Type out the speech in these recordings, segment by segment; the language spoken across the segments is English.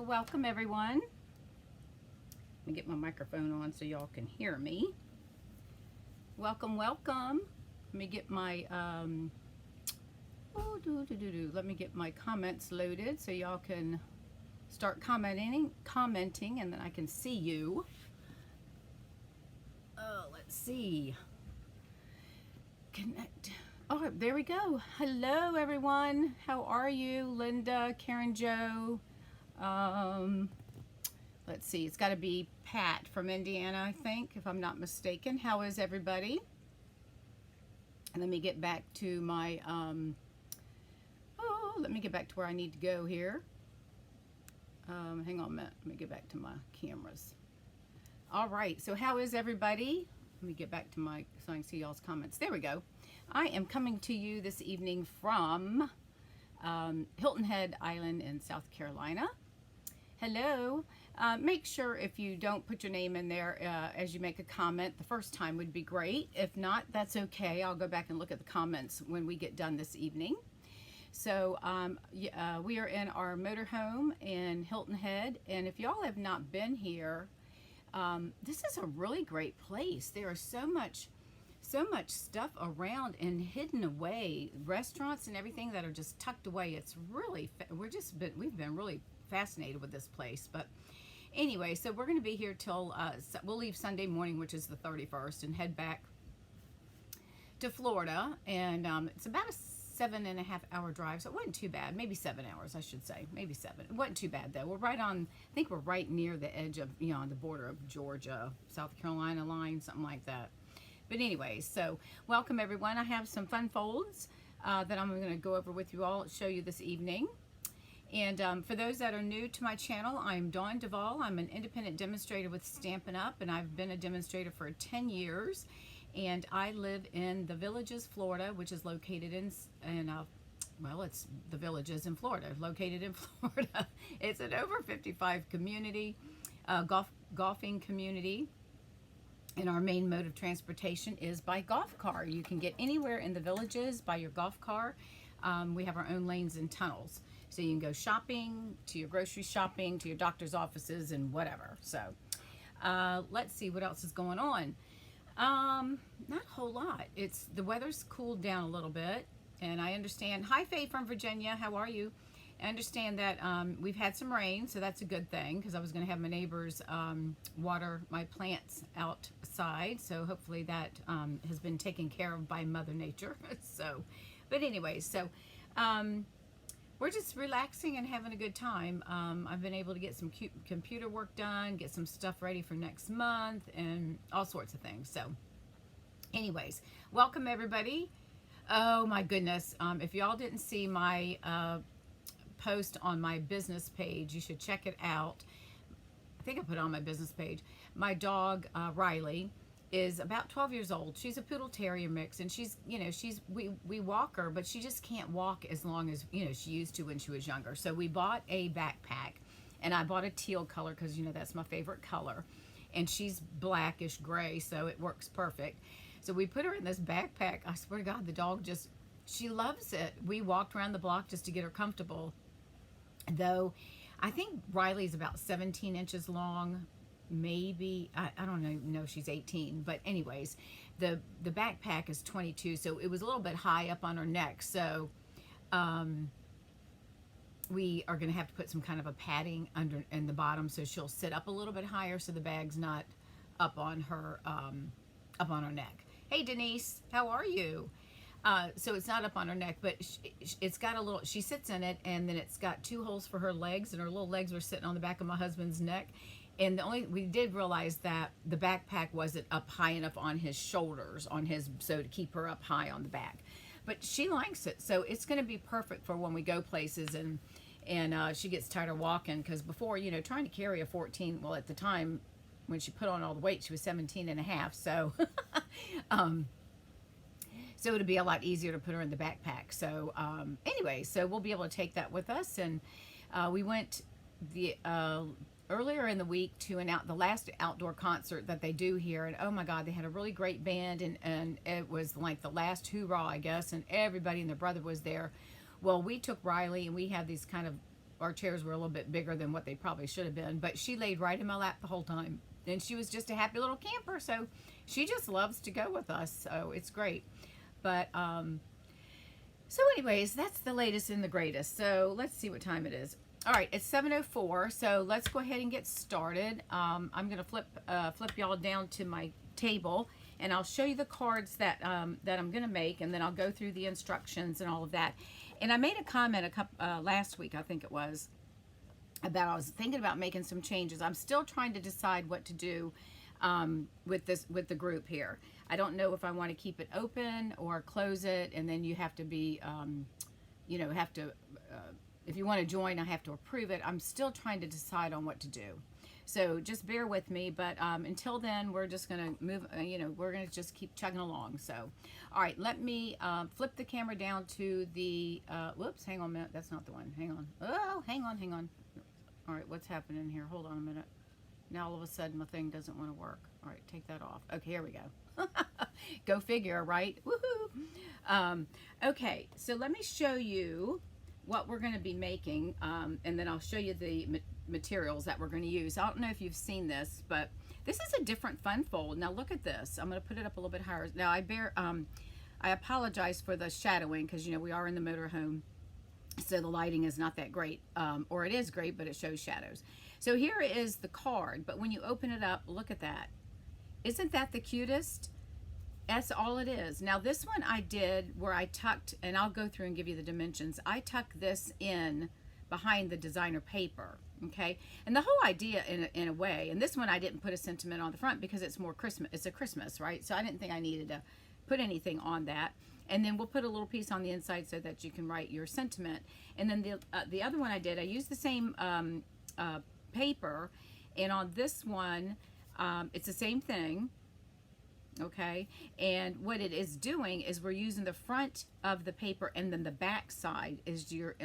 Welcome everyone. Let me get my microphone on so y'all can hear me. Welcome, welcome. Let me get my let me get my comments loaded so y'all can start commenting, and then I can see you. Oh, let's see. Connect. Oh, there we go. Hello everyone. How are you? Linda, Karen Jo. Let's see, it's got to be Pat from Indiana, I think, if I'm not mistaken. How is everybody? And let me get back to my, let me get back to where I need to go here. Hang on a minute, let me get back to my cameras. All right, so how is everybody? Let me get back to my, so I can see y'all's comments. There we go. I am coming to you this evening from Hilton Head Island in South Carolina. Hello. Make sure if you don't put your name in there as you make a comment the first time would be great. If not, that's okay. I'll go back and look at the comments when we get done this evening. So we are in our motorhome in Hilton Head, and if y'all have not been here, this is a really great place. There is so much stuff around and hidden away, restaurants and everything that are just tucked away. It's really, we've been really fascinated with this place. But anyway, so we're going to be here till we'll leave Sunday morning, which is the 31st, and head back to Florida. And it's about a 7.5 hour drive, so it wasn't too bad. Maybe 7 hours, I should say. Maybe 7. It wasn't too bad though. We're right on, I think we're right near the edge of, on the border of Georgia, South Carolina line, something like that. But anyway, so welcome everyone. I have some fun folds that I'm going to go over with you all, show you this evening. And for those that are new to my channel, I'm Dawn Duvall. I'm an independent demonstrator with Stampin' Up, and I've been a demonstrator for 10 years. And I live in the Villages, Florida, which is located well, it's the Villages in Florida, located in Florida. It's an over 55 community, golfing community. And our main mode of transportation is by golf car. You can get anywhere in the Villages by your golf car. We have our own lanes and tunnels. So you can go shopping, to your grocery shopping, to your doctor's offices, and whatever. So let's see what else is going on. Not a whole lot. The weather's cooled down a little bit. And I understand, hi Faye from Virginia, how are you? I understand that we've had some rain, so that's a good thing, because I was going to have my neighbors water my plants outside. So hopefully that has been taken care of by Mother Nature. So, but anyway, so we're just relaxing and having a good time. I've been able to get some computer work done, get some stuff ready for next month, and all sorts of things. So anyways, welcome everybody. Oh my goodness. If y'all didn't see my post on my business page, you should check it out. I think I put it on my business page. My dog, Riley, is about 12 years old. She's a poodle terrier mix, and we walk her, but she just can't walk as long as she used to when she was younger. So we bought a backpack, and I bought a teal color because that's my favorite color, and she's blackish gray, so it works perfect. So we put her in this backpack. I swear to God, the dog she loves it. We walked around the block just to get her comfortable, though I think Riley's about 17 inches long. Maybe I don't know if she's 18, but anyways, the backpack is 22, so it was a little bit high up on her neck. So we are going to have to put some kind of a padding under in the bottom, so she'll sit up a little bit higher, so the bag's not up on her neck. Hey Denise, how are you? So it's not up on her neck, but it's got a little, she sits in it, and then it's got 2 holes for her legs, and her little legs were sitting on the back of my husband's neck. And we did realize that the backpack wasn't up high enough on his shoulders, so to keep her up high on the back. But she likes it, so it's going to be perfect for when we go places and she gets tired of walking. Because before, trying to carry a 14, well, at the time when she put on all the weight, she was 17 and a half. So, so it'd be a lot easier to put her in the backpack. So anyway, so we'll be able to take that with us. And we went earlier in the week to the last outdoor concert that they do here, and oh my God, they had a really great band, and it was like the last hoorah, I guess, and everybody and their brother was there. Well, we took Riley, and we have these kind of our chairs were a little bit bigger than what they probably should have been, but she laid right in my lap the whole time. And she was just a happy little camper, so she just loves to go with us, so it's great. But, so anyways, that's the latest and the greatest. So let's see what time it is. All right, it's 7:04, so let's go ahead and get started. I'm going to flip y'all down to my table, and I'll show you the cards that that I'm going to make, and then I'll go through the instructions and all of that. And I made a comment last week, I think it was, about I was thinking about making some changes. I'm still trying to decide what to do with the group here. I don't know if I want to keep it open or close it, and then you have to be, you know, if you want to join, I have to approve it. I'm still trying to decide on what to do. So just bear with me. But until then, we're just going to move, you know, we're going to just keep chugging along. So, all right, let me flip the camera down to the, whoops, hang on a minute. That's not the one. Hang on. Oh, hang on. All right, what's happening here? Hold on a minute. Now all of a sudden my thing doesn't want to work. All right, take that off. Okay, here we go. Go figure, right? Woohoo! Okay, so let me show you what we're going to be making, and then I'll show you the materials that we're going to use. I don't know if you've seen this, but this is a different fun fold. Now look at this. I'm going to put it up a little bit higher. Now I apologize for the shadowing, because you know we are in the motorhome, so the lighting is not that great, or it is great, but it shows shadows. So here is the card, but when you open it up, look at that. Isn't that the cutest? That's all it is. Now this one I did where I tucked, and I'll go through and give you the dimensions. I tucked this in behind the designer paper, okay? And the whole idea in a way, and this one I didn't put a sentiment on the front because it's more Christmas, it's a Christmas, right? So I didn't think I needed to put anything on that. And then we'll put a little piece on the inside so that you can write your sentiment. And then the other one I did, I used the same paper, and on this one, it's the same thing. Okay, and what it is doing is we're using the front of the paper, and then the back side is your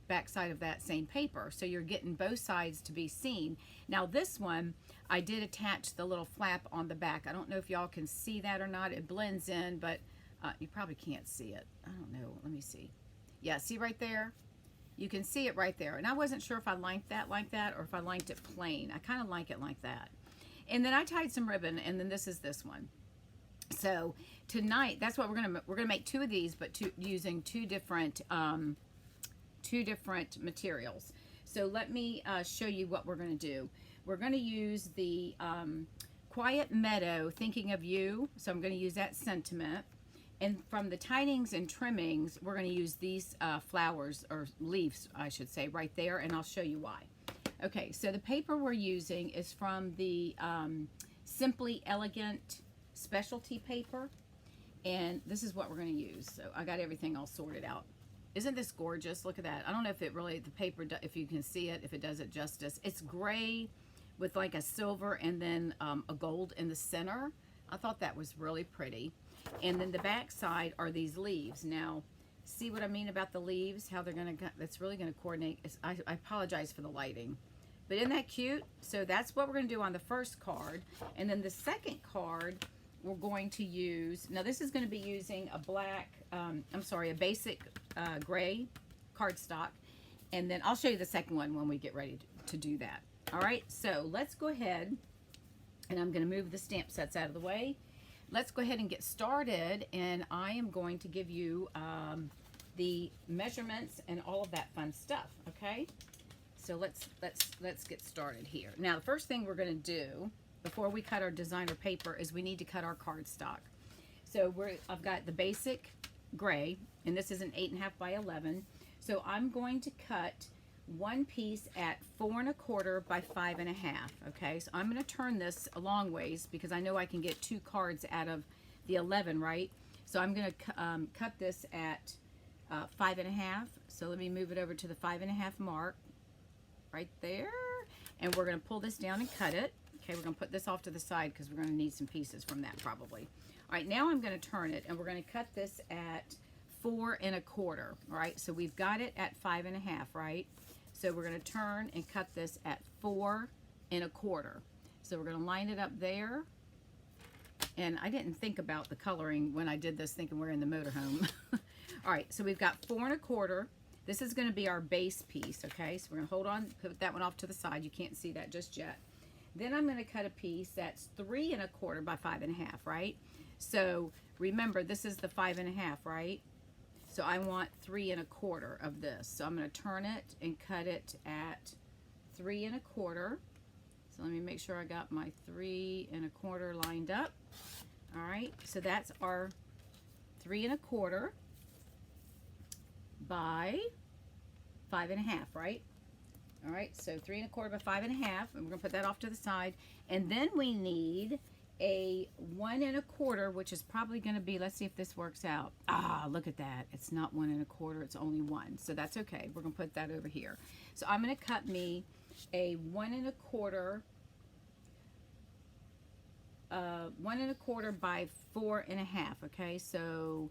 back side of that same paper, so you're getting both sides to be seen. Now this one I did attach the little flap on the back. I don't know if y'all can see that or not. It blends in, but you probably can't see it. I don't know, let me see. Yeah, see right there? You can see it right there. And I wasn't sure if I liked that like that or if I liked it plain. I kind of like it like that. And then I tied some ribbon, and then this is this one. So tonight, that's what we're gonna make 2 of these, but using two different materials. So let me show you what we're gonna do. We're gonna use the Quiet Meadow, Thinking of You. So I'm gonna use that sentiment. And from the tidings and trimmings, we're gonna use these flowers, or leaves, I should say, right there, and I'll show you why. Okay, so the paper we're using is from the Simply Elegant specialty paper, and this is what we're going to use. So I got everything all sorted out. Isn't this gorgeous? Look at that. I don't know if it really, the paper, if you can see it, if it does it justice. It's gray with like a silver and then a gold in the center. I thought that was really pretty. And then the back side are these leaves. Now see what I mean about the leaves, how they're going to, that's really going to coordinate. I apologize for the lighting, but isn't that cute? So that's what we're going to do on the first card. And then the second card, we're going to use, now this is going to be using a black, a basic gray cardstock. And then I'll show you the second one when we get ready to do that. All right, so let's go ahead, and I'm going to move the stamp sets out of the way. Let's go ahead and get started, and I am going to give you the measurements and all of that fun stuff, okay? So let's get started here. Now, the first thing we're going to do before we cut our designer paper is we need to cut our cardstock. So I've got the basic gray, and this is an 8.5 by 11. So I'm going to cut one piece at 4 1/4 by 5 1/2. Okay, so I'm going to turn this a long ways because I know I can get 2 cards out of the 11, right? So I'm going to cut this at 5 1/2. So let me move it over to the 5 1/2 mark right there, and we're going to pull this down and cut it. Okay, we're going to put this off to the side because we're going to need some pieces from that probably. All right, now I'm going to turn it, and we're going to cut this at 4 1/4. All right, so we've got it at 5 1/2, right? So we're going to turn and cut this at 4 1/4. So we're going to line it up there. And I didn't think about the coloring when I did this, thinking we're in the motorhome. All right, so we've got 4 1/4. This is going to be our base piece, okay? So we're going to hold on, put that one off to the side. You can't see that just yet. Then I'm going to cut a piece that's 3 1/4 by 5 1/2, right? So remember, this is the 5 1/2, right? So I want 3 1/4 of this. So I'm going to turn it and cut it at 3 1/4. So let me make sure I got my 3 1/4 lined up. All right, so that's our 3 1/4 by 5 1/2, right? All right, so 3 1/4 by 5 1/2, and we're gonna put that off to the side. And then we need a 1 1/4, which is probably gonna be, let's see if this works out. Ah, look at that. It's not 1 1/4, it's only 1. So that's okay. We're gonna put that over here. So I'm gonna cut me a 1 1/4, 1 1/4 by 4 1/2. Okay, so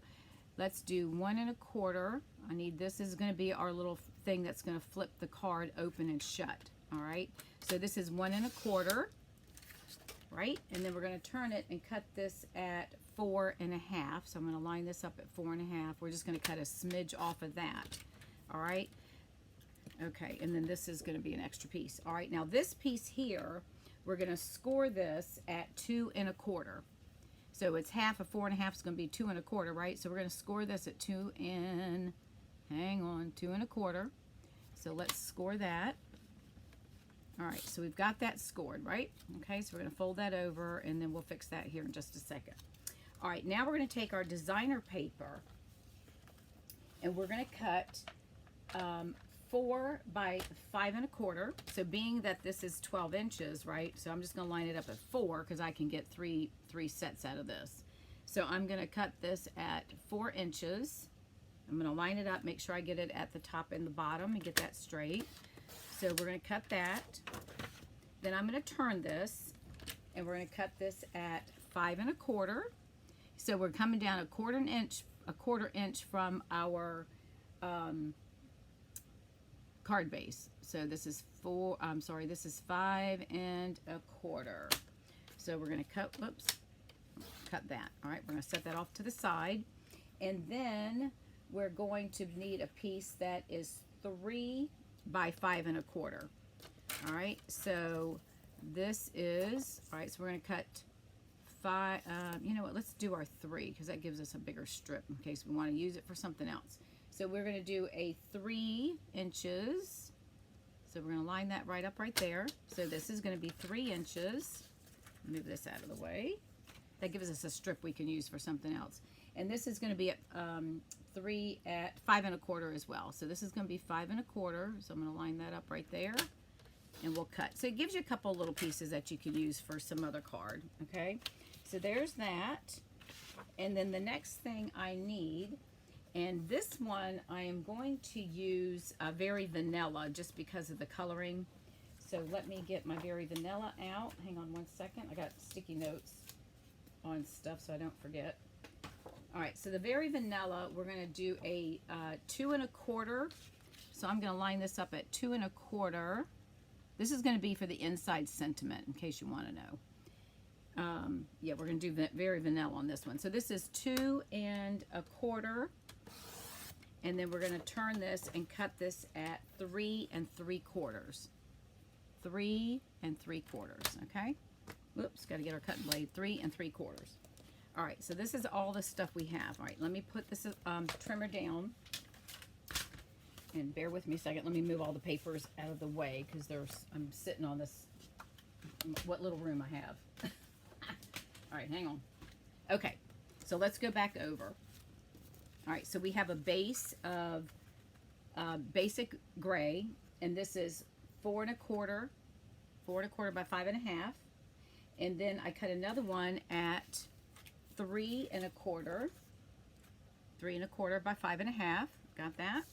let's do 1 1/4. I need, this is going to be our little thing that's going to flip the card open and shut. All right, so this is 1 1/4, right? And then we're going to turn it and cut this at 4 1/2. So I'm going to line this up at 4 1/2. We're just going to cut a smidge off of that. All right. Okay, and then this is going to be an extra piece. All right, now this piece here, we're going to score this at 2 1/4. So it's half of 4 1/2 is going to be 2 1/4, right? So we're going to score this at 2 1/4. So let's score that. All right, so we've got that scored, right? Okay, so we're going to fold that over, and then we'll fix that here in just a second. All right, now we're going to take our designer paper, and we're going to cut 4 by 5 1/4. So being that this is 12 inches, right? So I'm just going to line it up at 4 because I can get three sets out of this. So I'm going to cut this at 4 inches. I'm going to line it up, make sure I get it at the top and the bottom and get that straight. So we're going to cut that. Then I'm going to turn this, and we're going to cut this at 5 1/4. So we're coming down a quarter inch from our card base. So this is this is 5 1/4. So we're going to cut that. All right, we're going to set that off to the side. And then we're going to need a piece that is 3 by 5 1/4. All right, so this is, all right, so we're going to cut 5, you know what, let's do our 3 because that gives us a bigger strip in case we want to use it for something else. So we're going to do a 3 inches. So we're going to line that right up right there. So this is going to be 3 inches. Move this out of the way. That gives us a strip we can use for something else. And this is going to be at 5 1/4 as well. So this is going to be 5 1/4. So I'm going to line that up right there, and we'll cut. So it gives you a couple little pieces that you can use for some other card. Okay. So there's that. And then the next thing I need, and this one I am going to use Very Vanilla just because of the coloring. So let me get my Very Vanilla out. Hang on one second. I got sticky notes on stuff so I don't forget. All right, so the Very Vanilla, we're going to do a 2 1/4. So I'm going to line this up at 2 1/4. This is going to be for the inside sentiment, in case you want to know. Yeah, we're going to do Very Vanilla on this one. So this is 2 1/4. And then we're going to turn this and cut this at 3 3/4. 3 3/4, okay? Whoops, got to get our cutting blade. 3 3/4. All right, so this is all the stuff we have. All right, let me put this trimmer down. And bear with me a second. Let me move all the papers out of the way because I'm sitting on this, what little room I have. All right, hang on. Okay, so let's go back over. All right, so we have a base of basic gray, and this is 4 1/4, 4 1/4 by 5 1/2. And then I cut another one at 3 1/4, 3 1/4 by 5 1/2. Got that?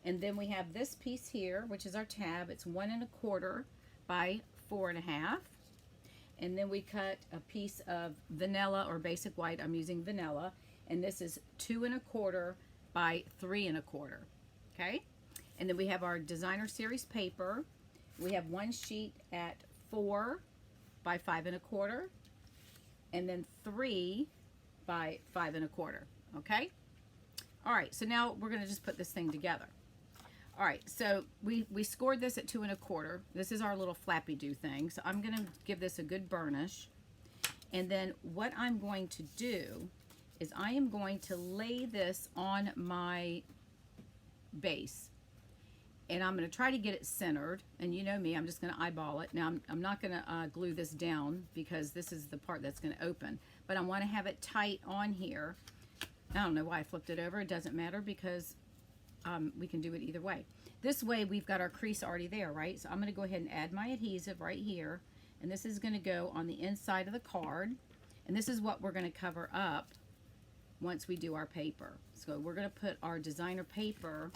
And then we have this piece here, which is our tab. It's 1 1/4 by 4 1/2. And then we cut a piece of vanilla or basic white. I'm using vanilla. And this is 2 1/4 by 3 1/4. Okay? And then we have our designer series paper. We have one sheet at 4 by 5 1/4. And then 3 by 5 1/4. Okay? All right, so now we're going to just put this thing together. All right, so we scored this at 2 1/4. This is our little flappy do thing. So I'm going to give this a good burnish. And then what I'm going to do is I am going to lay this on my base. And I'm going to try to get it centered. And you know me, I'm just going to eyeball it. Now, I'm not going to glue this down because this is the part that's going to open. But I want to have it tight on here. I don't know why I flipped it over. It doesn't matter because we can do it either way. This way, we've got our crease already there, right? So I'm going to go ahead and add my adhesive right here. And this is going to go on the inside of the card. And this is what we're going to cover up once we do our paper. So we're going to put our designer paper,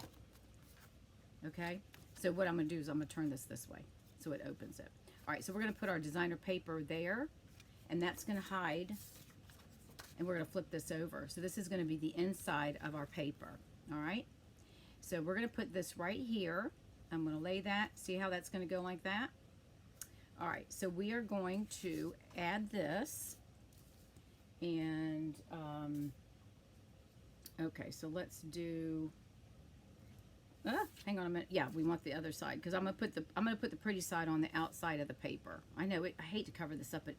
okay? So what I'm going to do is I'm going to turn this way so it opens it. All right, so we're going to put our designer paper there, and that's going to hide. And we're going to flip this over. So this is going to be the inside of our paper, all right? So we're going to put this right here. I'm going to lay that. See how that's going to go like that? All right, so we are going to add this. And, okay, so let's do, hang on a minute. Yeah, we want the other side because I'm going to put the pretty side on the outside of the paper. I know I hate to cover this up, but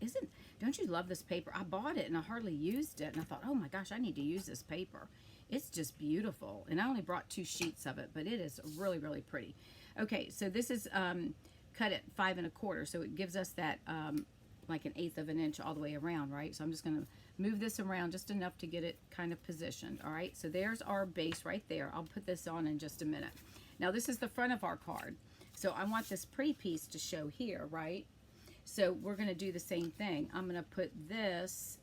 don't you love this paper? I bought it and I hardly used it. And I thought, oh my gosh, I need to use this paper. It's just beautiful. And I only brought 2 sheets of it, but it is really, really pretty. Okay, so this is cut at 5 1/4. So it gives us that like 1/8 of an inch all the way around, right? So I'm just going to move this around just enough to get it kind of positioned. All right, so there's our base right there. I'll put this on in just a minute. Now this is the front of our card. So I want this pretty piece to show here, right? So we're going to do the same thing. I'm going to put this,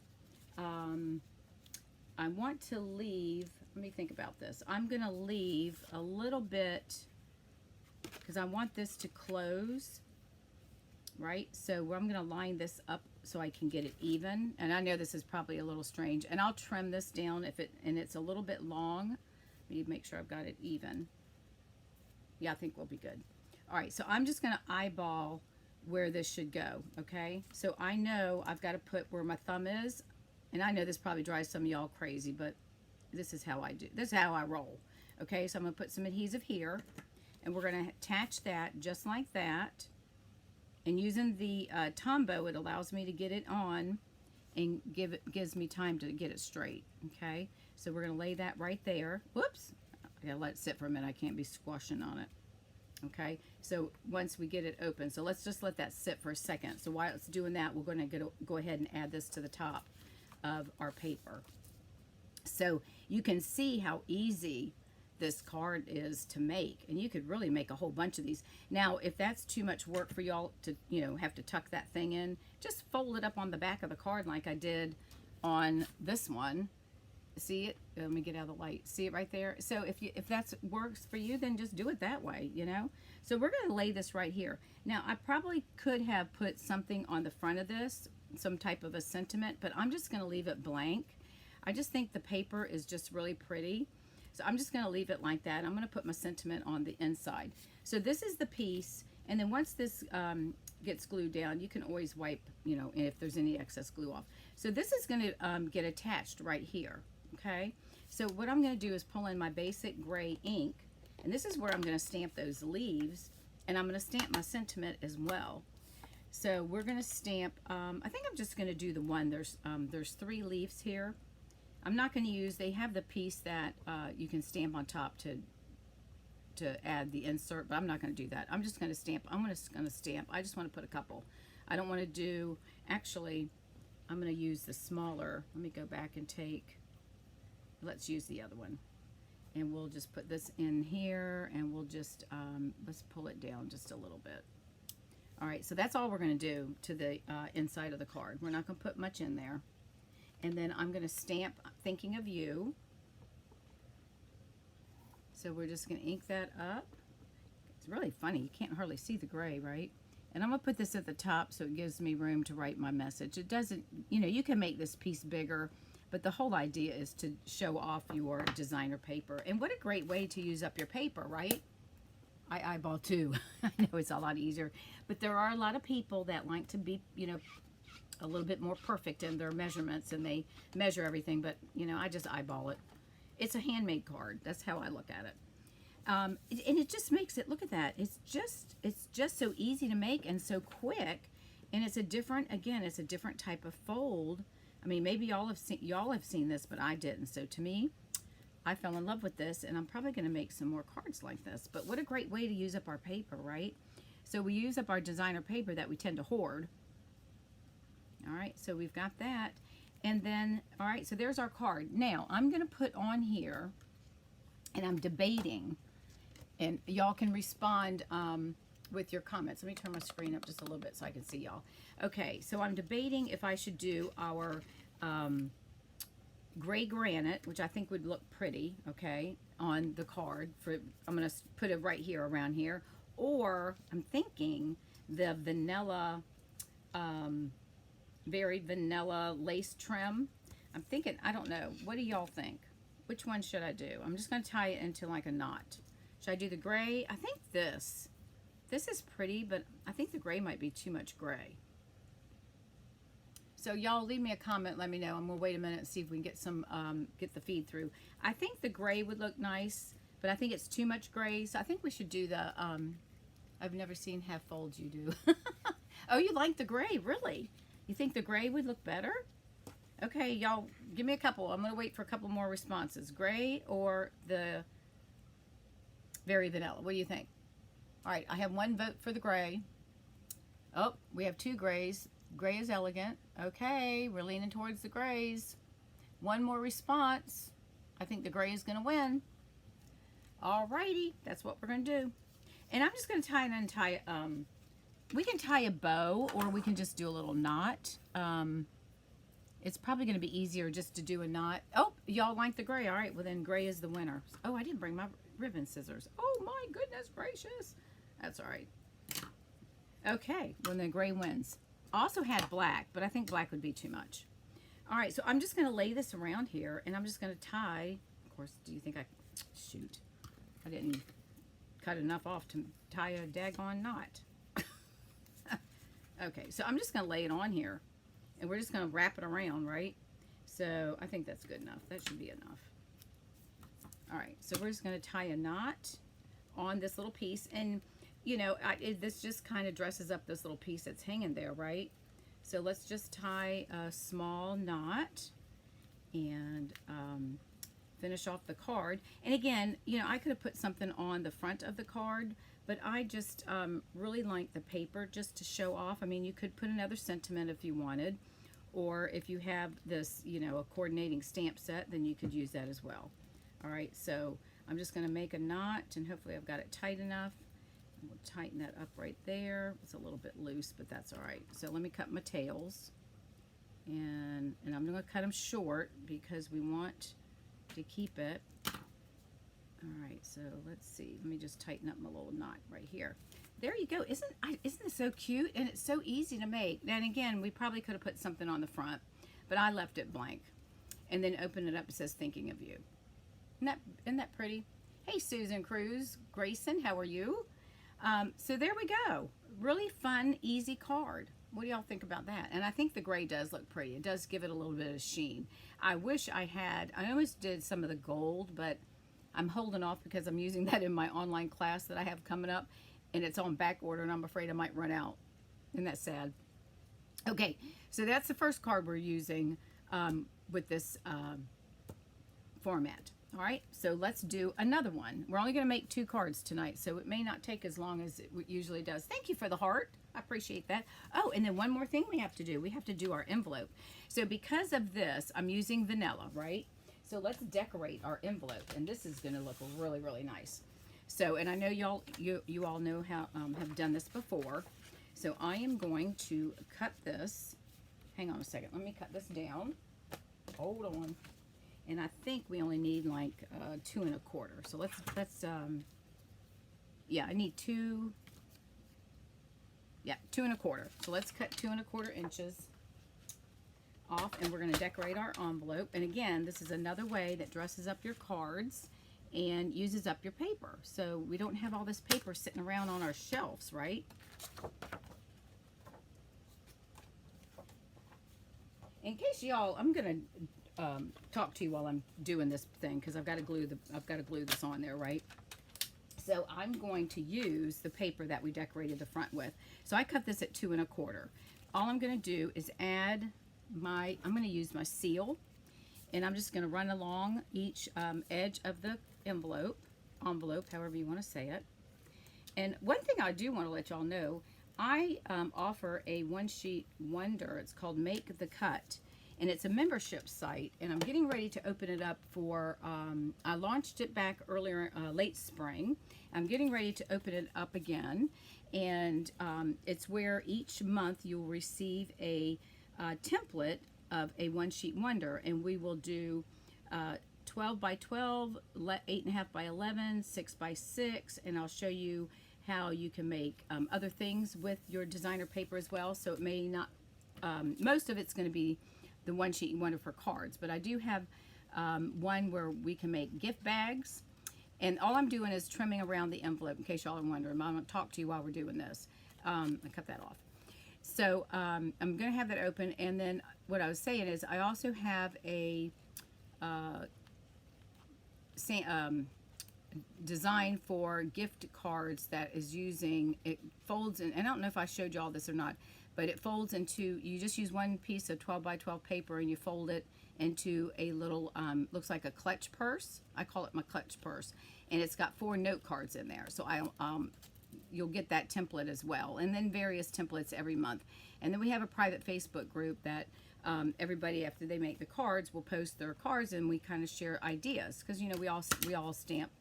I want to leave, let me think about this. I'm going to leave a little bit because I want this to close, right? So I'm going to line this up so I can get it even. And I know this is probably a little strange. And I'll trim this down and it's a little bit long. I need to make sure I've got it even. Yeah, I think we'll be good. All right, so I'm just going to eyeball where this should go, okay? So I know I've got to put where my thumb is. And I know this probably drives some of y'all crazy, but this is how I do. This is how I roll. Okay, so I'm going to put some adhesive here. And we're going to attach that just like that. And using the Tombow, it allows me to get it on and gives me time to get it straight. Okay, so we're going to lay that right there. Whoops, I got to let it sit for a minute. I can't be squashing on it. Okay, so once we get it open, so let's just let that sit for a second. So while it's doing that, we're going to go ahead and add this to the top of our paper. So you can see how easy this card is to make, and you could really make a whole bunch of these. Now if that's too much work for y'all to have to tuck that thing in, just fold it up on the back of the card like I did on this one. See it? Let me get out of the light. See it right there? So if that works for you, then just do it that way, So we're going to lay this right here. Now I probably could have put something on the front of this, some type of a sentiment, but I'm just going to leave it blank. I just think the paper is just really pretty. So I'm just going to leave it like that. I'm going to put my sentiment on the inside. So this is the piece. And then once this gets glued down, you can always wipe, if there's any excess glue off. So this is going to get attached right here. Okay. So what I'm going to do is pull in my basic gray ink. And this is where I'm going to stamp those leaves. And I'm going to stamp my sentiment as well. So we're going to stamp, I think I'm just going to do the one. There's 3 leaves here. I'm not going to use, they have the piece that you can stamp on top to add the insert, but I'm not going to do that. I'm just going to stamp. I'm going to stamp. I just want to put a couple. I don't want to do, actually, I'm going to use the smaller. Let me go back and let's use the other one. And we'll just put this in here, and we'll just, let's pull it down just a little bit. All right, so that's all we're going to do to the inside of the card. We're not going to put much in there. And then I'm going to stamp Thinking of You. So we're just going to ink that up. It's really funny. You can't hardly see the gray, right? And I'm going to put this at the top so it gives me room to write my message. It doesn't, you can make this piece bigger, but the whole idea is to show off your designer paper. And what a great way to use up your paper, right? I eyeball too. I know it's a lot easier. But there are a lot of people that like to be, a little bit more perfect in their measurements, and they measure everything, but I just eyeball it. It's a handmade card. That's how I look at it. And it just makes it, look at that. It's just so easy to make and so quick. And it's a different, again, it's a different type of fold. I mean, maybe y'all have seen this, but I didn't. So to me, I fell in love with this, and I'm probably going to make some more cards like this. But what a great way to use up our paper, right? So we use up our designer paper that we tend to hoard. All right, so we've got that. And then, all right, so there's our card. Now, I'm going to put on here, and I'm debating, and y'all can respond with your comments. Let me turn my screen up just a little bit so I can see y'all. Okay, so I'm debating if I should do our gray granite, which I think would look pretty, okay, on the card. I'm going to put it right here, around here. Or I'm thinking the vanilla, very vanilla lace trim. I'm thinking, I don't know. What do y'all think? Which one should I do? I'm just going to tie it into like a knot. Should I do the gray? I think this is pretty, but I think the gray might be too much gray. So y'all leave me a comment, let me know. I'm gonna wait a minute and see if we can get some, get the feed through. I think the gray would look nice, but I think it's too much gray. So I think we should do the, I've never seen half folds you do. Oh, you like the gray, really? You think the gray would look better? Okay, y'all, give me a couple. I'm gonna wait for a couple more responses. Gray or the very vanilla, what do you think? All right, I have one vote for the gray. Oh, we have two grays. Gray is elegant. Okay, we're leaning towards the grays. One more response. I think the gray is going to win. Alrighty, that's what we're going to do. And I'm just going to tie and untie. We can tie a bow, or we can just do a little knot. It's probably going to be easier just to do a knot. Oh, y'all like the gray. All right, well then gray is the winner. Oh, I didn't bring my ribbon scissors. Oh my goodness gracious. That's all right. Okay, well then gray wins. Also had black, but I think black would be too much. All right, so I'm just going to lay this around here, and I'm just going to tie. Of course, do you think shoot, I didn't cut enough off to tie a daggone knot. Okay, so I'm just going to lay it on here, and we're just going to wrap it around, right? So I think that's good enough. That should be enough. All right, so we're just going to tie a knot on this little piece, and you know, this just kind of dresses up this little piece that's hanging there, right? So let's just tie a small knot and finish off the card. And again, you know, I could have put something on the front of the card, but I just really like the paper just to show off. I mean, you could put another sentiment if you wanted, or if you have this, you know, a coordinating stamp set, then you could use that as well. All right, so I'm just going to make a knot, and hopefully I've got it tight enough. We'll tighten that up right there. It's a little bit loose, but that's all right. So let me cut my tails, and I'm going to cut them short because we want to keep it. All right, so let's see. Let me just tighten up my little knot right here. There you go. Isn't it so cute? And it's so easy to make. And again, we probably could have put something on the front, but I left it blank. And then open it up. It says thinking of you. Isn't that pretty? Hey, Susan Cruz, Grayson, how are you? So there we go. Really fun, easy card. What do y'all think about that? And I think the gray does look pretty. It does give it a little bit of sheen. I wish I almost did some of the gold, but I'm holding off because I'm using that in my online class that I have coming up, and it's on back order, and I'm afraid I might run out. Isn't that sad? Okay, so that's the first card we're using with this format. All right, so let's do another one. We're only going to make 2 cards tonight, so it may not take as long as it usually does. Thank you for the heart. I appreciate that. Oh, and then one more thing we have to do. We have to do our envelope. So because of this, I'm using vanilla, right? So let's decorate our envelope, and this is going to look really, really nice. So, and I know you all know how have done this before. So I am going to cut this. Hang on a second. Let me cut this down. Hold on. And I think we only need like 2 1/4. So let's yeah, I need 2. Yeah, 2 1/4. So let's cut 2 1/4 inches off, and we're going to decorate our envelope. And again, this is another way that dresses up your cards and uses up your paper. So we don't have all this paper sitting around on our shelves, right? In case y'all, I'm going to talk to you while I'm doing this thing because I've got to glue this on there, right? So I'm going to use the paper that we decorated the front with. So I cut this at 2 1/4. All I'm going to do is add I'm going to use my seal, and I'm just going to run along each edge of the envelope, however you want to say it. And one thing I do want to let y'all know, I offer a one-sheet wonder. It's called Make the Cut, and it's a membership site, and I'm getting ready to open it up for, I launched it back earlier, late spring. I'm getting ready to open it up again, and it's where each month you'll receive a template of a one-sheet wonder, and we will do 12 by 12, 8.5 by 11, 6 by 6, and I'll show you how you can make other things with your designer paper as well. So it may not, most of it's going to be the one-sheet wonder for cards, but I do have one where we can make gift bags, and all I'm doing is trimming around the envelope in case y'all are wondering. I'm going to talk to you while we're doing this. I cut that off. So I'm going to have that open, and then what I was saying is I also have a design for gift cards that is using, it folds in, and I don't know if I showed you all this or not, but it folds into, you just use one piece of 12 by 12 paper and you fold it into a little, looks like a clutch purse. I call it my clutch purse, and it's got 4 note cards in there. So you'll get that template as well, and then various templates every month. And then we have a private Facebook group that everybody, after they make the cards, will post their cards, and we kind of share ideas, because you know we all stamp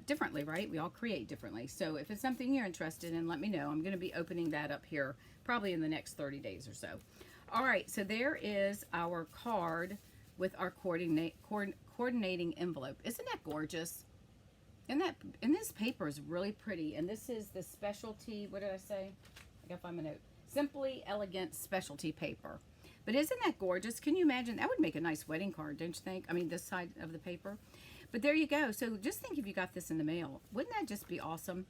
differently, right? We all create differently. So if it's something you're interested in, let me know. I'm going to be opening that up here probably in the next 30 days or so. All right, so there is our card with our coordinating envelope. Isn't that gorgeous? And this paper is really pretty. And this is the specialty, what did I say? I gotta find my note. Simply Elegant Specialty Paper. But isn't that gorgeous? Can you imagine? That would make a nice wedding card, don't you think? I mean, this side of the paper. But there you go. So just think if you got this in the mail. Wouldn't that just be awesome?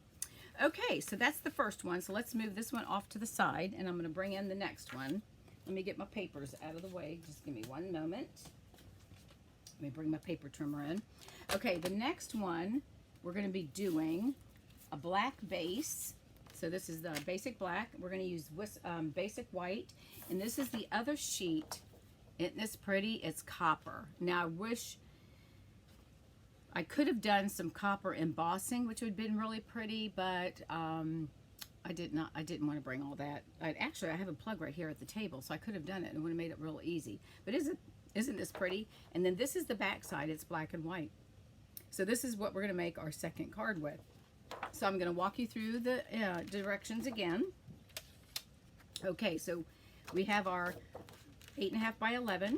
Okay, so that's the first one. So let's move this one off to the side, and I'm going to bring in the next one. Let me get my papers out of the way. Just give me one moment. Let me bring my paper trimmer in. Okay, the next one, we're going to be doing a black base. So this is the basic black. We're going to use basic white. And this is the other sheet. Isn't this pretty? It's copper. Now I wish I could have done some copper embossing, which would have been really pretty, but I didn't want to bring all that. Actually, I have a plug right here at the table, so I could have done it and it would have made it real easy. But isn't this pretty? And then this is the back side. It's black and white. So this is what we're going to make our second card with. So I'm going to walk you through the directions again. Okay, so we have our 8.5 by 11.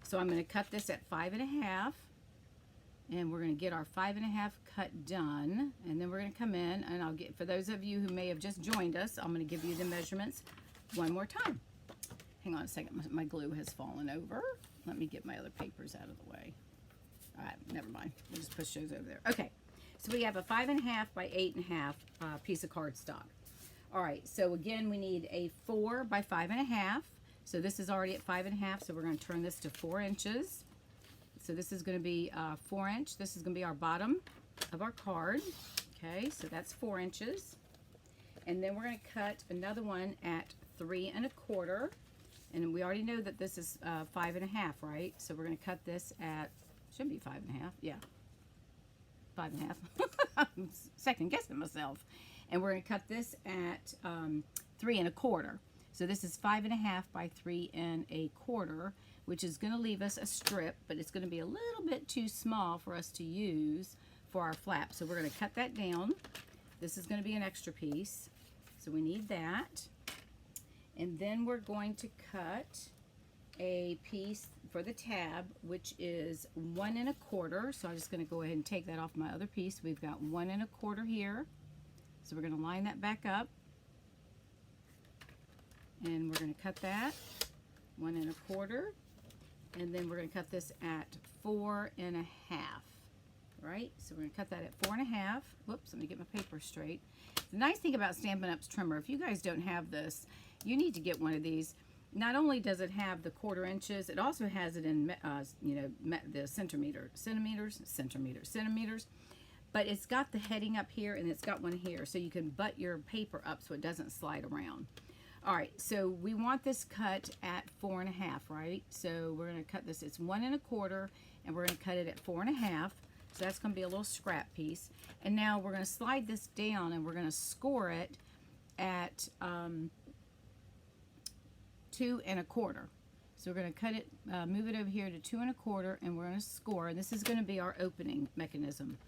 So I'm going to cut this at 5.5. And we're going to get our 5.5 cut done. And then we're going to come in, and I'll get, for those of you who may have just joined us, I'm going to give you the measurements one more time. Hang on a second, my glue has fallen over. Let me get my other papers out of the way. All right, never mind. We'll just push those over there. Okay, so we have a 5.5 by 8.5 piece of cardstock. All right, so again, we need a 4 by 5.5. So this is already at 5.5, so we're going to turn this to 4 inches. So this is going to be 4 inch. This is going to be our bottom of our card. Okay, so that's 4 inches. And then we're going to cut another one at 3 1/4. And we already know that this is 5.5, right? So we're going to cut this at, should be 5.5. Yeah, 5.5. I'm second guessing myself. And we're going to cut this at 3 1/4. So this is 5.5 by 3 1/4, which is going to leave us a strip, but it's going to be a little bit too small for us to use for our flap. So we're going to cut that down. This is going to be an extra piece, so we need that. And then we're going to cut a piece for the tab, which is 1 1/4. So I'm just going to go ahead and take that off my other piece. We've got 1 1/4 here. So we're going to line that back up. And we're going to cut that 1 1/4. And then we're going to cut this at 4 1/2. Right? So we're going to cut that at 4 1/2. Whoops, let me get my paper straight. The nice thing about Stampin' Up's trimmer, if you guys don't have this, you need to get one of these. Not only does it have the 1/4 inches, it also has it in, the centimeters. but it's got the heading up here and it's got one here, so you can butt your paper up so it doesn't slide around. All right, so we want this cut at 4.5, right? So we're going to cut this. It's 1 1/4, and we're going to cut it at 4.5. So that's going to be a little scrap piece. And now we're going to slide this down, and we're going to score it at 2 1/4. So we're going to cut it, move it over here to 2 1/4, and we're going to score. And this is going to be our opening mechanism.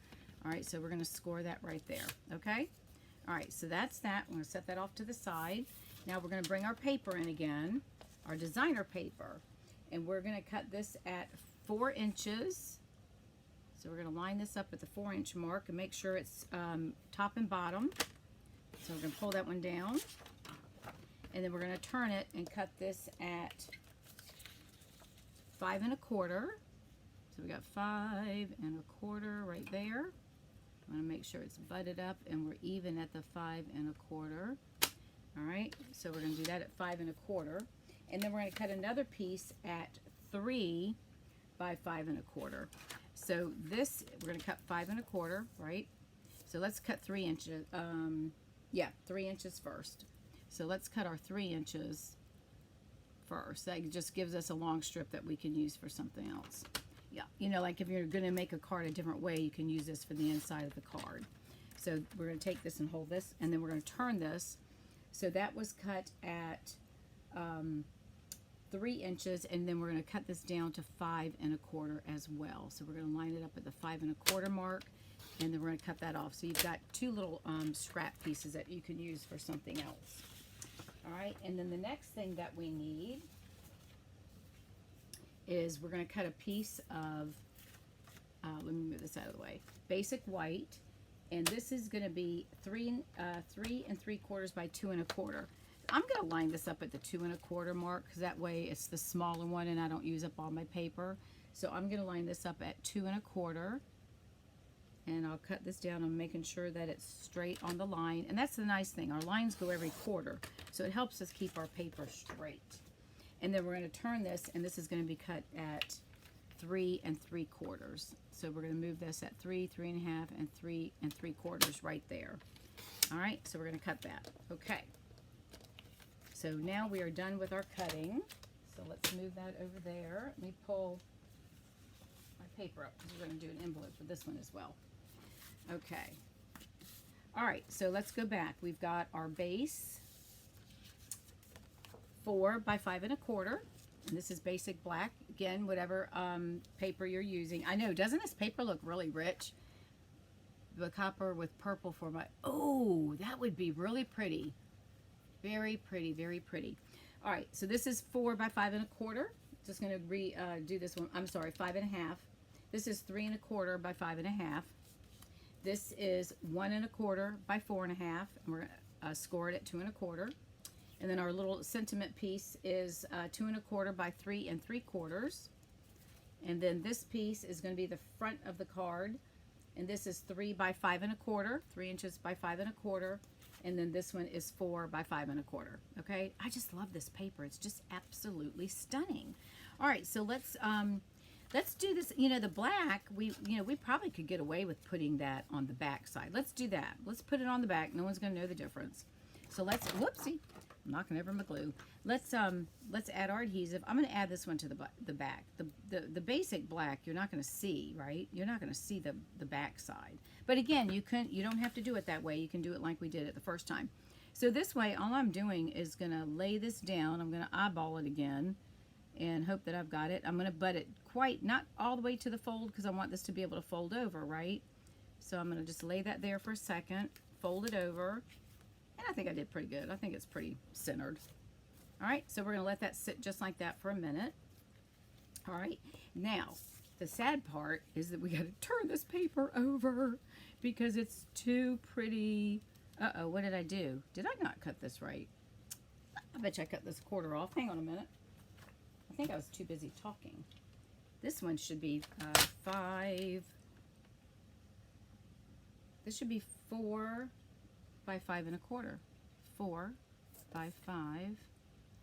All right, so we're going to score that right there. Okay. All right, so that's that. We're going to set that off to the side. Now we're going to bring our paper in again, our designer paper, and we're going to cut this at 4 inches. So we're going to line this up at the 4-inch mark and make sure it's top and bottom. So we're going to pull that one down, and then we're going to turn it and cut this at 5 1/4. So we got 5 1/4 right there. I want to make sure it's butted up and we're even at the 5 1/4. All right, so we're going to do that at 5 1/4, and then we're going to cut another piece at 3 by 5 1/4. So this, we're going to cut 5 1/4, right? So let's cut 3 inches. 3 inches first. So let's cut our 3 inches first. That just gives us a long strip that we can use for something else. Yeah, you know, like if you're going to make a card a different way, you can use this for the inside of the card. So we're going to take this and hold this, and then we're going to turn this. So that was cut at 3 inches, and then we're going to cut this down to 5 1/4 as well. So we're going to line it up at the 5 1/4 mark, and then we're going to cut that off. So you've got 2 little scrap pieces that you can use for something else. All right, and then the next thing that we need is we're going to cut a piece of, let me move this out of the way, basic white. And this is going to be 3 3/4 by 2 1/4. I'm going to line this up at the 2 1/4 mark, because that way it's the smaller one and I don't use up all my paper. So I'm going to line this up at 2 1/4, and I'll cut this down. I'm making sure that it's straight on the line. And that's the nice thing. Our lines go every quarter, so it helps us keep our paper straight. And then we're going to turn this, and this is going to be cut at 3 3/4. So we're going to move this at 3, 3.5, and 3 3/4 right there. All right, so we're going to cut that. Okay. So now we are done with our cutting. So let's move that over there. Let me pull my paper up, because we're going to do an envelope for this one as well. Okay. All right, so let's go back. We've got our base, 4 by 5 1/4. And this is basic black. Again, whatever paper you're using. I know, doesn't this paper look really rich? The copper with purple for my, oh, that would be really pretty. Very pretty, very pretty. All right, so this is 4 by 5 1/4. Just going to do this one. I'm sorry, 5 1/2. This is 3 1/4 by 5 1/2. This is 1 1/4 by 4 1/2. And we're going to score it at 2 1/4. And then our little sentiment piece is 2 1/4 by 3 3/4. And then this piece is going to be the front of the card. And this is 3 by 5 1/4, 3 inches by 5 1/4. And then this one is 4 by 5 1/4. Okay, I just love this paper. It's just absolutely stunning. All right, so let's do this. You know, the black, we probably could get away with putting that on the back side. Let's do that. Let's put it on the back. No one's going to know the difference. So let's, whoopsie, I'm knocking over my glue. Let's add our adhesive. I'm going to add this one to the back. The basic black, you're not going to see, right? You're not going to see the back side. But again, you don't have to do it that way. You can do it like we did it the first time. So this way, all I'm doing is going to lay this down. I'm going to eyeball it again and hope that I've got it. I'm going to butt it not all the way to the fold, because I want this to be able to fold over, right? So I'm going to just lay that there for a second, fold it over. And I think I did pretty good. I think it's pretty centered. All right, so we're going to let that sit just like that for a minute. All right, now the sad part is that we got to turn this paper over because it's too pretty. Uh-oh, what did I do? Did I not cut this right? I bet you I cut this quarter off. Hang on a minute. I think I was too busy talking. This one should be 5. This should be 4 by 5 1/4. 4 by 5.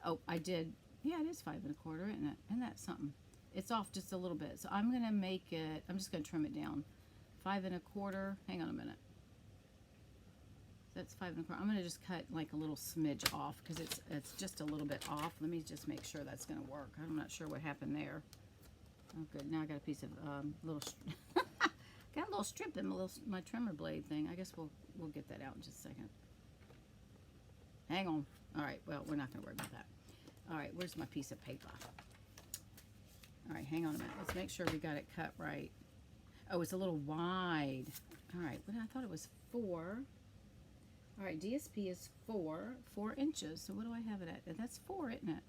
Oh, I did. Yeah, it is 5 1/4, isn't it? Isn't that something? It's off just a little bit. So I'm going to make it, I'm just going to trim it down 5 1/4. Hang on a minute. That's 5 1/4. I'm going to just cut like a little smidge off because it's just a little bit off. Let me just make sure that's going to work. I'm not sure what happened there. Oh, good. Now I got a piece of little got a little strip in my trimmer blade thing. I guess we'll get that out in just a second. Hang on. All right. Well, we're not going to worry about that. All right. Where's my piece of paper? All right. Hang on a minute. Let's make sure we got it cut right. Oh, it's a little wide. All right. Well, I thought it was 4. All right. DSP is 4 inches. So what do I have it at? That's 4, isn't it?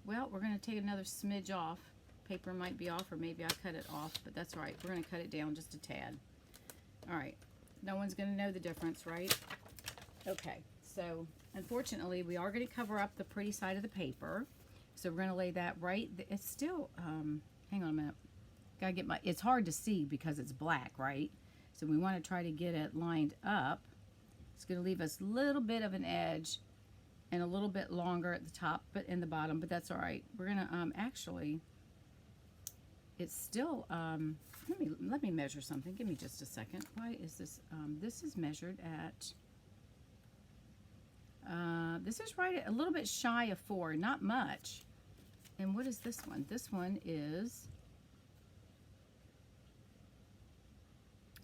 Well, we're going to take another smidge off. Paper might be off, or maybe I cut it off, but that's all right. We're going to cut it down just a tad. All right. No one's going to know the difference, right? Okay. So, unfortunately, we are going to cover up the pretty side of the paper. So, we're going to lay that right. It's still, hang on a minute. Gotta get it's hard to see because it's black, right? So, we want to try to get it lined up. It's going to leave us a little bit of an edge and a little bit longer at the top, but in the bottom, but that's all right. We're going to actually... It's still, let me measure something. Give me just a second. Why is this, this is measured at, this is right at a little bit shy of 4, not much. And what is this one? This one is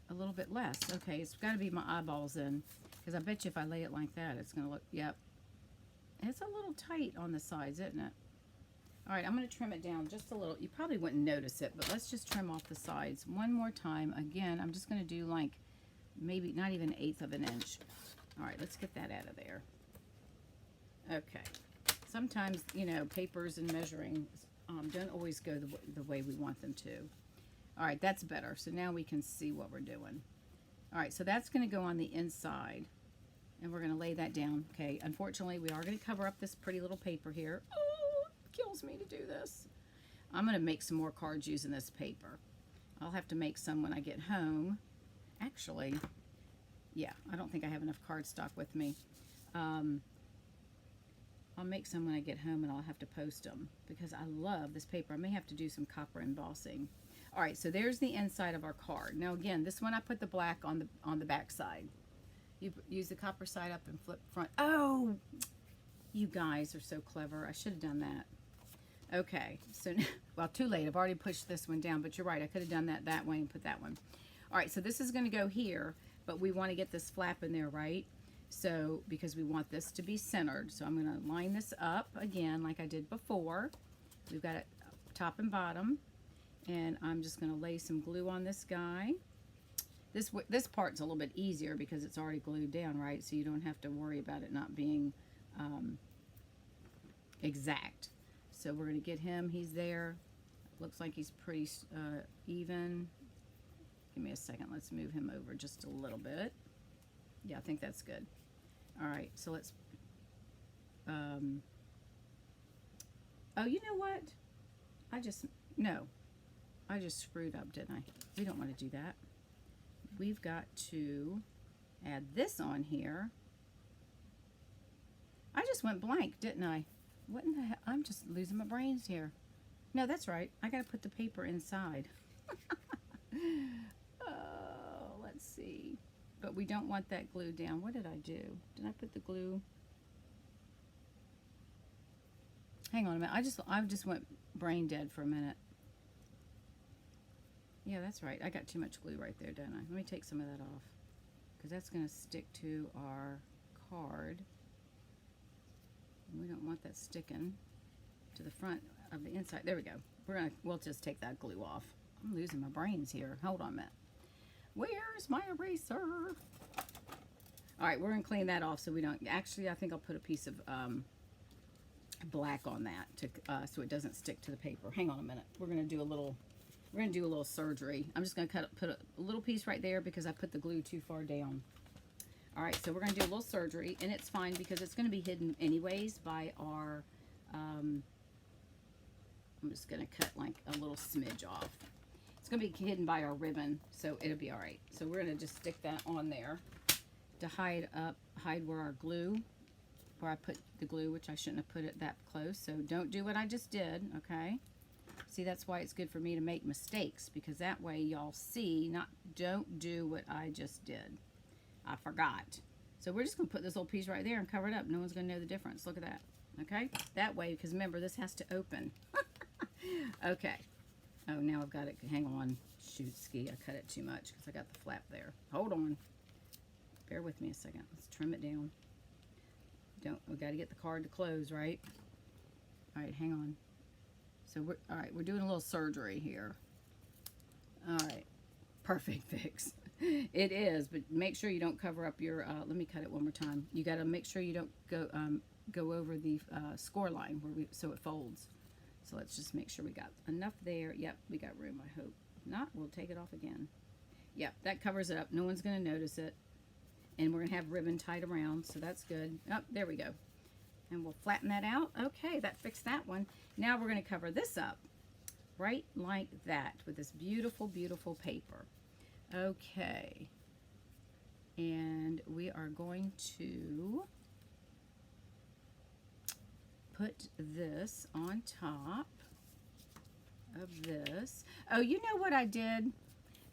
a little bit less. Okay, it's got to be my eyeballs in, because I bet you if I lay it like that, it's going to look, yep. It's a little tight on the sides, isn't it? All right, I'm going to trim it down just a little. You probably wouldn't notice it, but let's just trim off the sides one more time. Again, I'm just going to do like maybe not even 1/8 of an inch. All right, let's get that out of there. Okay. Sometimes, you know, papers and measuring don't always go the way we want them to. All right, that's better. So now we can see what we're doing. All right, so that's going to go on the inside, and we're going to lay that down. Okay, unfortunately, we are going to cover up this pretty little paper here. Kills me to do this. I'm going to make some more cards using this paper. I'll have to make some when I get home. Actually, yeah, I don't think I have enough cardstock with me. I'll make some when I get home, and I'll have to post them because I love this paper. I may have to do some copper embossing. All right, so there's the inside of our card. Now again, this one I put the black on the back side. You use the copper side up and flip front. Oh, you guys are so clever. I should have done that. Okay, so, well, too late. I've already pushed this one down, but you're right. I could have done that way and put that one. All right, so this is going to go here, but we want to get this flap in there, right? So, because we want this to be centered. So, I'm going to line this up again like I did before. We've got it top and bottom, and I'm just going to lay some glue on this guy. This part's a little bit easier because it's already glued down, right? So, you don't have to worry about it not being exact. So we're going to get him. He's there. Looks like he's pretty even. Give me a second. Let's move him over just a little bit. Yeah, I think that's good. All right, so let's... oh, you know what? I just screwed up, didn't I? We don't want to do that. We've got to add this on here. I just went blank, didn't I? What in the hell? I'm just losing my brains here. No, that's right. I got to put the paper inside. Oh, let's see. But we don't want that glue down. What did I do? Did I put the glue? Hang on a minute. I just went brain dead for a minute. Yeah, that's right. I got too much glue right there, don't I? Let me take some of that off, because that's going to stick to our card. We don't want that sticking to the front of the inside. There we go. We'll just take that glue off. I'm losing my brains here. Hold on a minute. Where's my eraser? All right, we're gonna clean that off so we don't. Actually, I think I'll put a piece of black on that to so it doesn't stick to the paper. Hang on a minute. We're gonna do a little surgery. I'm just gonna put a little piece right there because I put the glue too far down. All right, so we're going to do a little surgery, and it's fine because it's going to be hidden anyways by our, I'm just going to cut like a little smidge off. It's going to be hidden by our ribbon, so it'll be all right. So we're going to just stick that on there to hide where our glue, where I put the glue, which I shouldn't have put it that close. So don't do what I just did, okay? See, that's why it's good for me to make mistakes, because that way y'all see, don't do what I just did. I forgot. So we're just going to put this little piece right there and cover it up. No one's going to know the difference. Look at that. Okay? That way, because remember, this has to open. Okay. Oh, now I've got it. Hang on. Shoot, ski. I cut it too much because I got the flap there. Hold on. Bear with me a second. Let's trim it down. We got to get the card to close, right? All right, hang on. So we're doing a little surgery here. All right. Perfect fix. It is, but make sure you don't cover up your, let me cut it one more time. You got to make sure you don't go over the score line so it folds. So let's just make sure we got enough there. Yep, we got room, I hope. If not, we'll take it off again. Yep, that covers it up. No one's going to notice it. And we're going to have ribbon tied around, so that's good. Oh, there we go. And we'll flatten that out. Okay, that fixed that one. Now we're going to cover this up right like that with this beautiful, beautiful paper. Okay. And we are going to put this on top of this. Oh, you know what I did?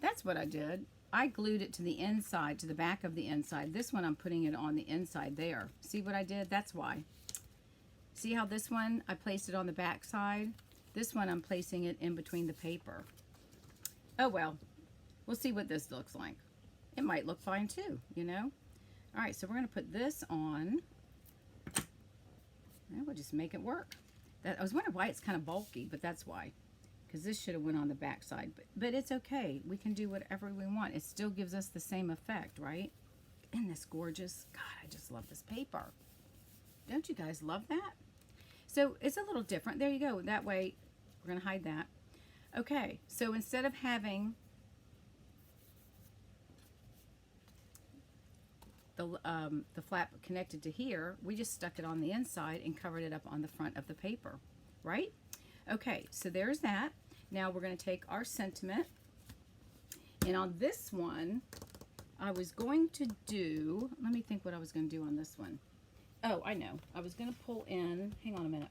That's what I did. I glued it to the inside, to the back of the inside. This one I'm putting it on the inside there. See what I did? That's why. See how this one, I placed it on the back side? This one I'm placing it in between the paper. Oh well, we'll see what this looks like. It might look fine too, you know? All right, so we're gonna put this on. And we'll just make it work. I was wondering why it's kind of bulky, but that's why. Because this should have went on the back side. But it's okay. We can do whatever we want. It still gives us the same effect, right? Isn't this gorgeous? God, I just love this paper. Don't you guys love that? So it's a little different. There you go. That way, we're going to hide that. Okay, so instead of having the flap connected to here, we just stuck it on the inside and covered it up on the front of the paper, right? Okay, so there's that. Now we're going to take our sentiment, and on this one, I was going to do, let me think what I was going to do on this one. Oh, I know. I was going to pull in, hang on a minute.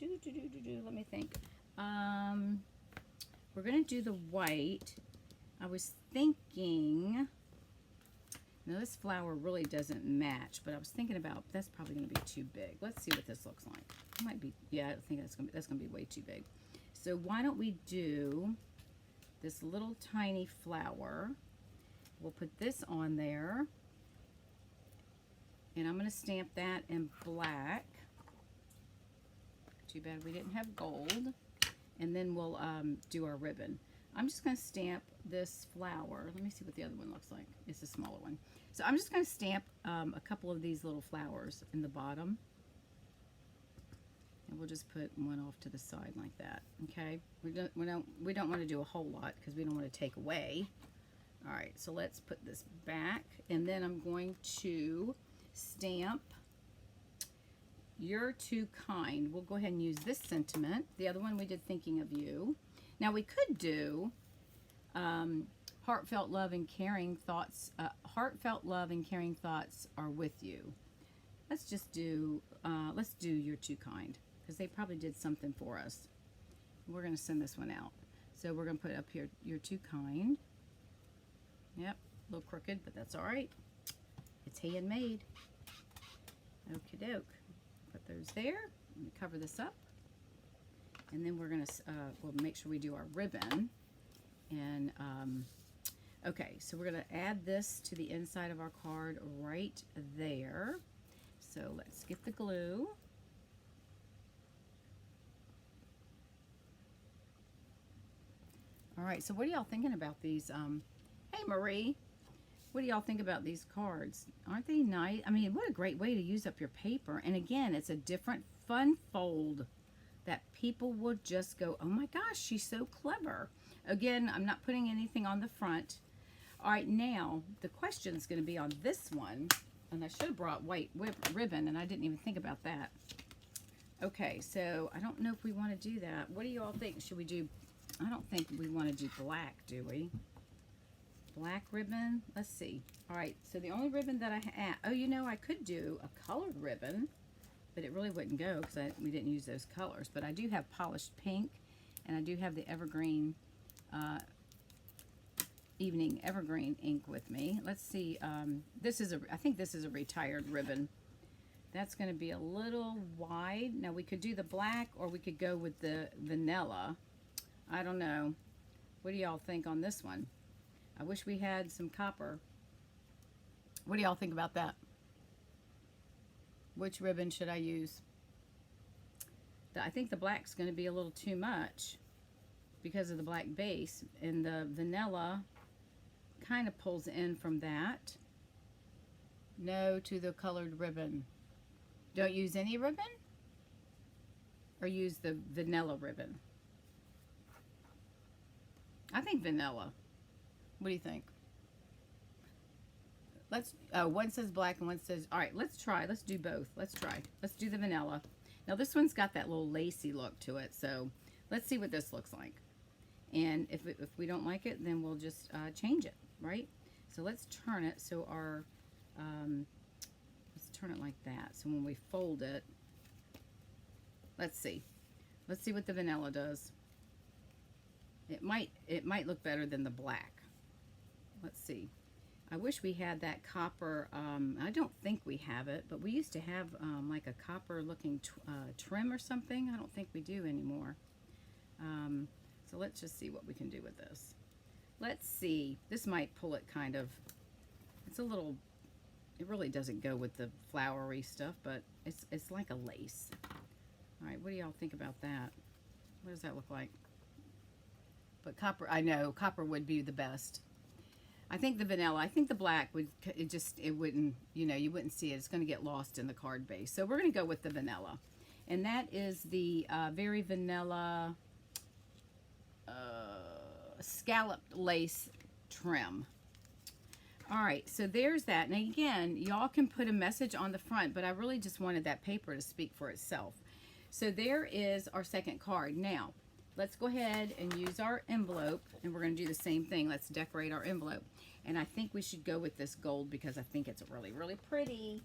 Let me think. We're going to do the white. I was thinking, now this flower really doesn't match, but I was thinking about, that's probably going to be too big. Let's see what this looks like. It might be, yeah, I think that's going to be way too big. So why don't we do this little tiny flower. We'll put this on there. And I'm going to stamp that in black. Too bad we didn't have gold. And then we'll do our ribbon. I'm just going to stamp this flower. Let me see what the other one looks like. It's a smaller one. So I'm just going to stamp a couple of these little flowers in the bottom. And we'll just put one off to the side like that. Okay? We don't want to do a whole lot because we don't want to take away. All right, so let's put this back. And then I'm going to stamp You're Too Kind. We'll go ahead and use this sentiment. The other one we did Thinking of You. Now we could do heartfelt love and caring thoughts. Heartfelt love and caring thoughts are with you. Let's just do You're Too Kind because they probably did something for us. We're going to send this one out. So we're going to put up here You're Too Kind. Yep, a little crooked, but that's all right. It's handmade. Okie doke. Put those there. Let me cover this up. And then we're going to, we'll make sure we do our ribbon. And, okay, so we're going to add this to the inside of our card right there. So let's get the glue. All right, so what are y'all thinking about these? Hey, Marie. What do y'all think about these cards? Aren't they nice? I mean, what a great way to use up your paper. And again, it's a different fun fold that people will just go, oh my gosh, she's so clever. Again, I'm not putting anything on the front. All right, now the question is going to be on this one. And I should have brought white ribbon, and I didn't even think about that. Okay, so I don't know if we want to do that. What do you all think? Should we do, I don't think we want to do black, do we? Black ribbon. Let's see. All right, so the only ribbon that I have, oh, you know, I could do a colored ribbon, but it really wouldn't go because we didn't use those colors. But I do have polished pink, and I do have the evergreen, evening evergreen ink with me. Let's see, I think this is a retired ribbon. That's going to be a little wide. Now we could do the black, or we could go with the vanilla. I don't know. What do y'all think on this one? I wish we had some copper. What do y'all think about that? Which ribbon should I use? I think the black's going to be a little too much because of the black base, and the vanilla kind of pulls in from that. No to the colored ribbon. Don't use any ribbon? Or use the vanilla ribbon? I think vanilla. What do you think? One says black and one says, all right, let's try. Let's do both. Let's try. Let's do the vanilla. Now this one's got that little lacy look to it, so let's see what this looks like. And if we don't like it, then we'll just change it, right? So let's turn it so our, let's turn it like that. So when we fold it, let's see. Let's see what the vanilla does. It might look better than the black. Let's see. I wish we had that copper. I don't think we have it, but we used to have like a copper looking trim or something. I don't think we do anymore. So let's just see what we can do with this. Let's see. This might pull it kind of. It's a little. It really doesn't go with the flowery stuff, but it's like a lace. All right, what do y'all think about that? What does that look like? But copper, I know copper would be the best. I think the vanilla, I think the black would, it wouldn't, you wouldn't see it. It's going to get lost in the card base. So we're going to go with the vanilla. And that is the Very Vanilla scalloped lace trim. All right, so there's that. Now again, y'all can put a message on the front, but I really just wanted that paper to speak for itself. So there is our second card. Now, let's go ahead and use our envelope, and we're going to do the same thing. Let's decorate our envelope. And I think we should go with this gold because I think it's really, really pretty.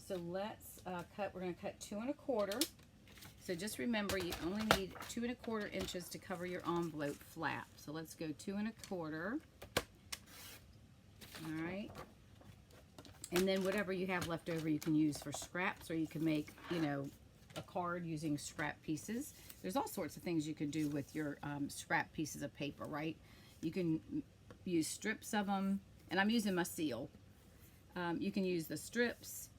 So let's we're going to cut 2 1/4. So just remember, you only need 2 1/4 inches to cover your envelope flap. So let's go 2 1/4. All right. And then whatever you have left over, you can use for scraps, or you can make, a card using scrap pieces. There's all sorts of things you can do with your scrap pieces of paper, right? You can use strips of them, and I'm using my seal. You can use the strips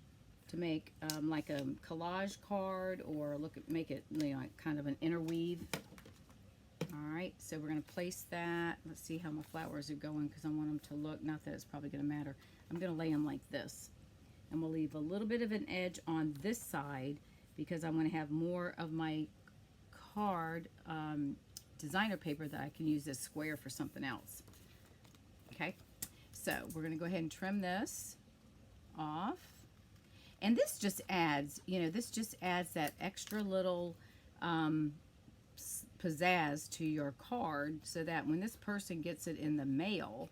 to make like a collage card, or make it kind of an interweave. All right, so we're going to place that. Let's see how my flowers are going because I want them to look. Not that it's probably going to matter. I'm going to lay them like this, and we'll leave a little bit of an edge on this side because I'm going to have more of my card designer paper that I can use as square for something else. Okay, so we're going to go ahead and trim this off, and this just adds, that extra little pizzazz to your card, so that when this person gets it in the mail,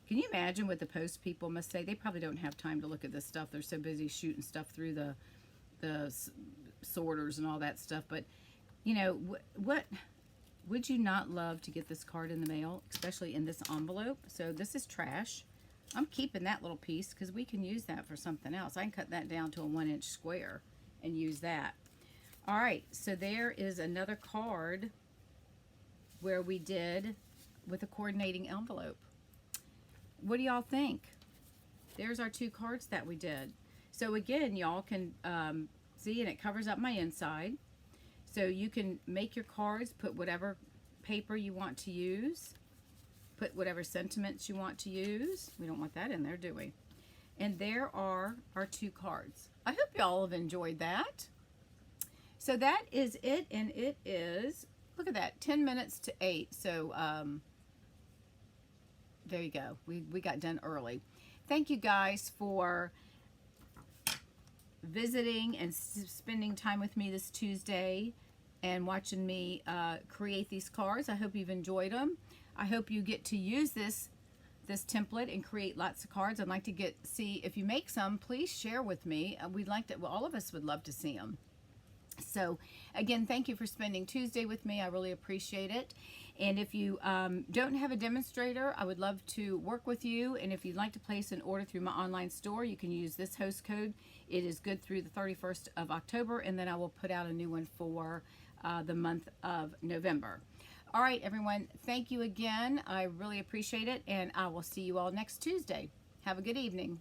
can you imagine what the post people must say? They probably don't have time to look at this stuff. They're so busy shooting stuff through the sorters and all that stuff. But what would you not love to get this card in the mail, especially in this envelope? So this is trash. I'm keeping that little piece because we can use that for something else. I can cut that down to a 1-inch square and use that. All right, so there is another card where we did with a coordinating envelope. What do y'all think? There's our 2 cards that we did. So again, y'all can see, and it covers up my inside. So you can make your cards, put whatever paper you want to use, put whatever sentiments you want to use. We don't want that in there, do we? And there are our 2 cards. I hope y'all have enjoyed that. So that is it, and it is, look at that, 10 minutes to 8. So there you go. We got done early. Thank you guys for visiting and spending time with me this Tuesday and watching me create these cards. I hope you've enjoyed them. I hope you get to use this this template and create lots of cards. I'd like to see if you make some, please share with me. We'd like to, well, all of us would love to see them. So again, thank you for spending Tuesday with me. I really appreciate it. And if you don't have a demonstrator, I would love to work with you. And if you'd like to place an order through my online store, you can use this host code. It is good through the 31st of October, and then I will put out a new one for the month of November. All right, everyone, thank you again. I really appreciate it, and I will see you all next Tuesday. Have a good evening.